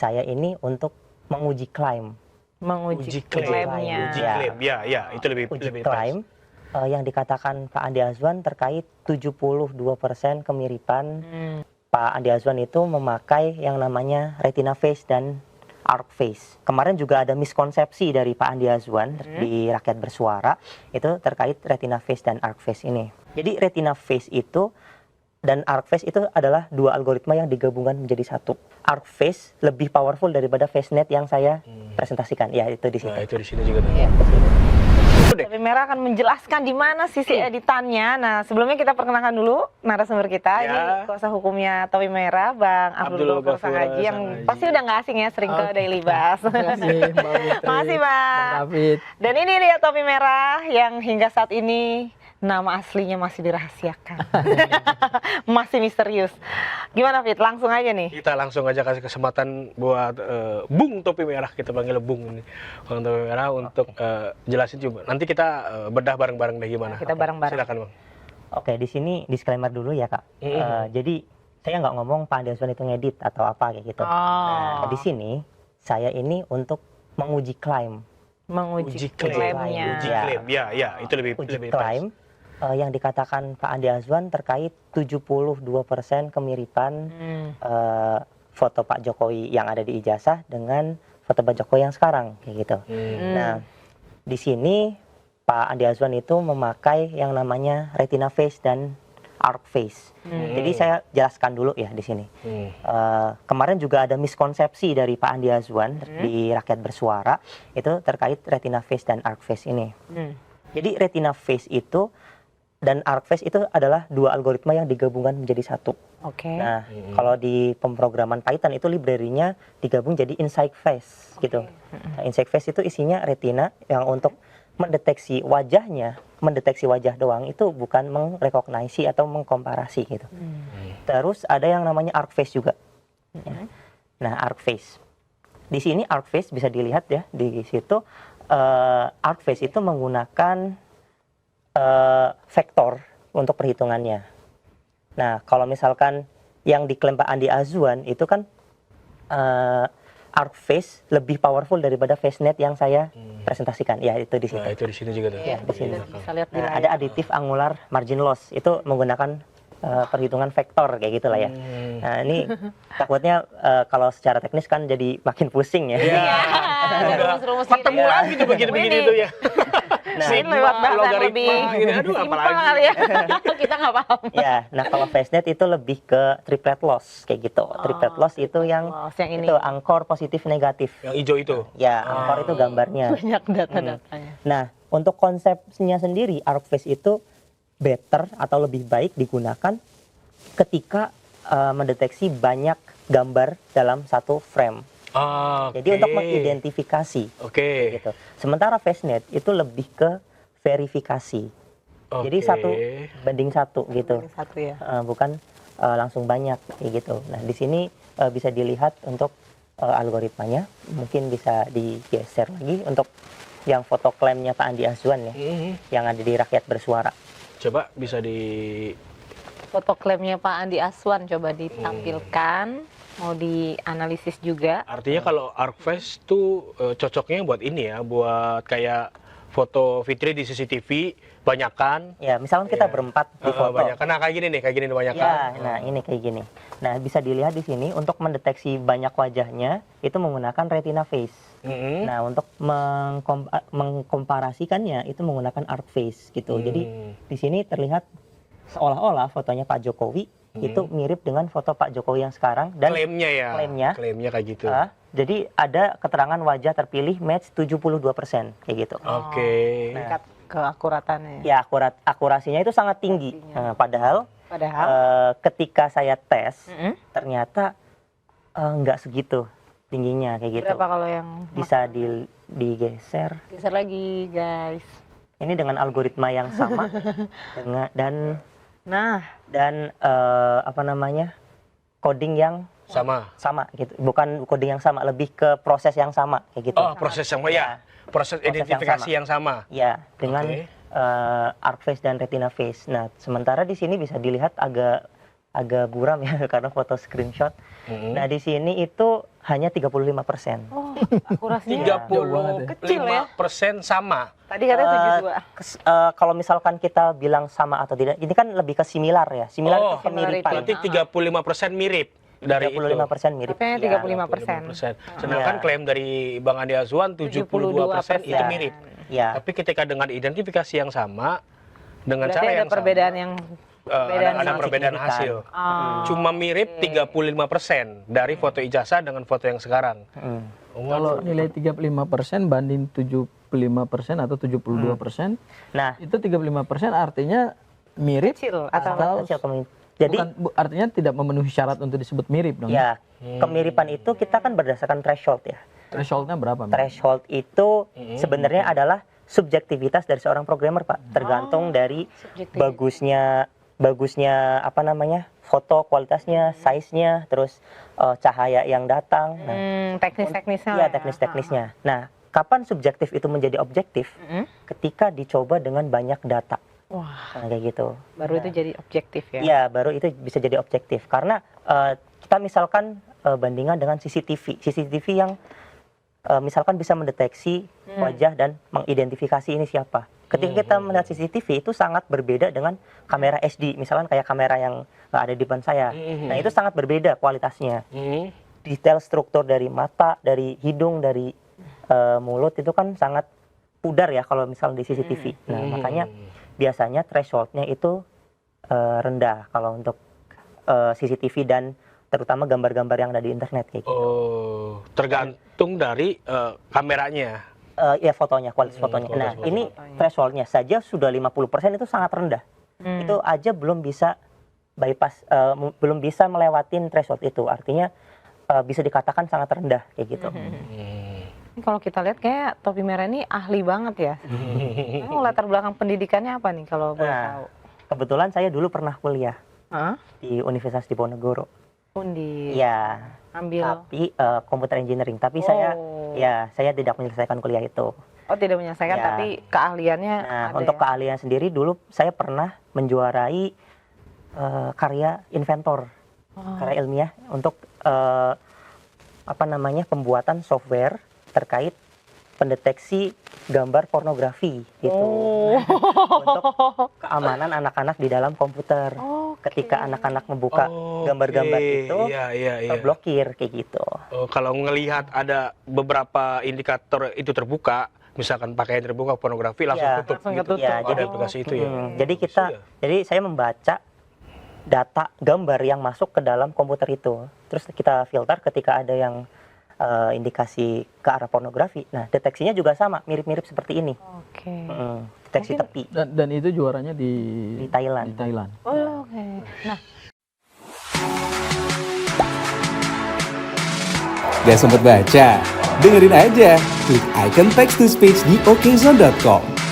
saya ini untuk menguji klaim. Menguji Uji klaim. klaimnya. Uji Ya. klaim, ya, itu lebih Uji pas. klaim yang dikatakan Pak Andi Azwan terkait 72% kemiripan Pak Andi Azwan itu memakai yang namanya retina face dan arc face. Kemarin juga ada miskonsepsi dari Pak Andi Azwan di Rakyat Bersuara itu terkait retina face dan arc face ini. Jadi retina face itu dan arc face itu adalah dua algoritma yang digabungkan menjadi satu. Arc face lebih powerful daripada FaceNet yang saya presentasikan. Ya, itu di situ. Nah, itu di sini juga tuh. Ya. Topi Merah akan menjelaskan di mana sisi editannya. Nah, sebelumnya kita perkenalkan dulu narasumber kita. Ya. Ini kuasa hukumnya Topi Merah, Bang Abdul Ghafur Sangaji, yang pasti udah nggak asing ya, sering ke Daily Buzz. Terima kasih, Mbak Fitri. Makasih, Bang. David. Dan ini dia Topi Merah yang hingga saat ini nama aslinya masih dirahasiakan. Masih misterius. Gimana, Fit? Langsung aja nih. Kita langsung aja kasih kesempatan buat Bung Topi Merah, kita panggil Bung ini. Bung Topi Merah untuk jelasin coba. Nanti kita bedah bareng-bareng deh gimana. Kita bareng-bareng. Silakan, Bang. Oke, di sini disclaimer dulu ya, Kak. Jadi saya nggak ngomong Pak Andi Azwan itu ngedit atau apa kayak gitu. Nah, di sini saya ini untuk menguji klaim. Menguji Uji klaim. klaimnya. Uji klaim, ya, itu lebih Uji pas. klaim yang dikatakan Pak Andi Azwan terkait 72% kemiripan foto Pak Jokowi yang ada di ijazah dengan foto Pak Jokowi yang sekarang kayak gitu. Nah, di sini Pak Andi Azwan itu memakai yang namanya retina face dan arc face. Jadi saya jelaskan dulu ya di sini. Kemarin juga ada miskonsepsi dari Pak Andi Azwan di Rakyat Bersuara itu terkait retina face dan arc face ini. Jadi retina face itu dan arc face itu adalah dua algoritma yang digabungkan menjadi satu. Oke. Nah, kalau di pemrograman Python itu library-nya digabung jadi Insight Face gitu. Nah, Insight Face itu isinya retina yang untuk mendeteksi wajahnya, mendeteksi wajah doang, itu bukan mengrekognisi atau mengkomparasi gitu. Terus ada yang namanya arc face juga. Ya. Nah, arc face. Di sini arc face bisa dilihat ya di situ arc face itu menggunakan vektor untuk perhitungannya. Nah, kalau misalkan yang diklaim Pak Andi Azwan itu kan arc face lebih powerful daripada FaceNet yang saya presentasikan. Ya, itu di situ. Nah, itu di sini juga tuh. Ya, di sini. Bisa lihat di Nah, layar. ada additive angular margin loss itu menggunakan perhitungan vektor kayak gitulah ya. Nah, ini takutnya kalau secara teknis kan jadi makin pusing ya. Ada rumus-rumus gitu Ketemu ya. lagi tuh begini-begini tuh ya. Nah, Ini lewat bahasa yang logaritma, lebih gitu. Aduh, simpel apalagi. kali ya. Kita nggak paham. Ya, nah kalau FaceNet itu lebih ke triplet loss kayak gitu. Triplet loss itu yang loss yang ini. itu angkor positif negatif. Yang hijau itu. Ya, angkor itu gambarnya. Banyak data-datanya. Nah, untuk konsepnya sendiri arc face itu better atau lebih baik digunakan ketika mendeteksi banyak gambar dalam satu frame. Jadi untuk mengidentifikasi gitu. Sementara FaceNet itu lebih ke verifikasi. Jadi 1:1 gitu. Satu ya. Bukan langsung banyak kayak gitu. Nah, di sini bisa dilihat untuk algoritmanya. Mungkin bisa digeser lagi untuk yang foto klaimnya Pak Andi Azwan ya, yang ada di Rakyat Bersuara. Coba bisa di Foto klaimnya Pak Andi Azwan coba ditampilkan, mau dianalisis juga. artinya kalau arc face tuh cocoknya buat ini ya, buat kayak foto Fitri di CCTV banyakan. Ya, misalkan kita berempat di foto. Banyakan. Nah, kayak gini nih banyakan. Ya, nah ini kayak gini. Nah, bisa dilihat di sini untuk mendeteksi banyak wajahnya itu menggunakan retina face. Nah, untuk mengkomparasikannya itu menggunakan arc face gitu. Jadi di sini terlihat seolah-olah fotonya Pak Jokowi itu mirip dengan foto Pak Jokowi yang sekarang dan Klaimnya ya. Klaimnya kayak gitu. Jadi ada keterangan wajah terpilih match 72% kayak gitu. Oke. Tingkat keakuratannya. Ya, akurasinya itu sangat tinggi. Nah, padahal ketika saya tes ternyata nggak segitu tingginya kayak gitu. Berapa kalau yang Bisa digeser. geser lagi, guys. Ini dengan algoritma yang sama dan coding yang sama gitu. Bukan coding yang sama, lebih ke proses yang sama kayak gitu. Oh, proses yang ya. Proses identifikasi yang sama. Ya, dengan arc face dan retina face. Nah, sementara di sini bisa dilihat agak buram ya karena foto screenshot. Nah, di sini itu hanya 35%. Oh, akurasinya 35% sama. tadi katanya 72. Kalau misalkan kita bilang sama atau tidak, ini kan lebih ke similar ya. Similar itu kemiripan. Berarti 35% mirip dari 35% mirip. Katanya 35%. 35%. Sedangkan klaim dari Bang Andi Azwan 72% itu mirip. Ya. Tapi ketika dengan identifikasi yang sama, dengan Berarti cara ada yang perbedaan sama, yang ada perbedaan signifikan. hasil. Oh, Cuma mirip 35% dari foto ijazah dengan foto yang sekarang. Kalau nilai 35% banding 75% atau 72%, Nah, itu 35% artinya mirip kecil atau atau kecil jadi artinya tidak memenuhi syarat untuk disebut mirip dong. ya, kemiripan itu kita kan berdasarkan threshold ya. Thresholdnya berapa? Mbak? Threshold itu sebenarnya adalah subjektivitas dari seorang programmer, Pak. Tergantung dari bagusnya apa namanya? Foto, kualitasnya, size-nya, terus cahaya yang datang. Nah, teknis-teknisnya. iya, teknis-teknisnya. Nah, kapan subjektif itu menjadi objektif? Ketika dicoba dengan banyak data. Wah, Nah, kayak gitu. baru itu jadi objektif ya. Iya, baru itu bisa jadi objektif. Karena kita misalkan bandingan dengan CCTV yang misalkan bisa mendeteksi wajah dan mengidentifikasi ini siapa. Ketika kita melihat CCTV itu sangat berbeda dengan kamera HD, misalkan kayak kamera yang ada di depan saya. Nah, itu sangat berbeda kualitasnya. Detail struktur dari mata, dari hidung, dari mulut itu kan sangat pudar ya kalau misalnya di CCTV. Nah, makanya biasanya thresholdnya itu rendah kalau untuk CCTV dan terutama gambar-gambar yang ada di internet kayak gitu. Oh, tergantung dari kameranya. Ya fotonya, kualitas fotonya. Nah, ini thresholdnya saja sudah 50% itu sangat rendah. Itu aja belum bisa bypass, belum bisa melewatin threshold itu. Artinya bisa dikatakan sangat rendah kayak gitu. Ini kalau kita lihat kayak Topi Merah ini ahli banget ya. Emang latar belakang pendidikannya apa nih kalau boleh Nah, tahu? kebetulan saya dulu pernah kuliah Hah? di Universitas Diponegoro. Undi. Ya, Ambil. tapi computer engineering. Tapi Oh. saya tidak menyelesaikan kuliah itu. Oh, tidak menyelesaikan Ya. tapi keahliannya Nah, ada untuk ya? keahlian sendiri dulu saya pernah menjuarai karya inventor, karya ilmiah untuk apa namanya pembuatan software terkait pendeteksi gambar pornografi gitu. Oh. Untuk keamanan anak-anak di dalam komputer. Ketika anak-anak membuka gambar-gambar itu, terblokir kayak gitu. Oh, kalau ngelihat ada beberapa indikator itu terbuka, misalkan pakaian terbuka pornografi langsung Ya, tutup. langsung gitu. ketutup. Ya, Ada jadi aplikasi itu ya. Jadi saya membaca data gambar yang masuk ke dalam komputer itu. Terus kita filter ketika ada yang indikasi ke arah pornografi. Nah, deteksinya juga sama, mirip-mirip seperti ini. Oke. Deteksi tepi Dan itu juaranya di Thailand. Di Thailand. Oh, oke. Nah, Gak sempet baca? Dengerin aja. Klik icon text to speech di okezone.com.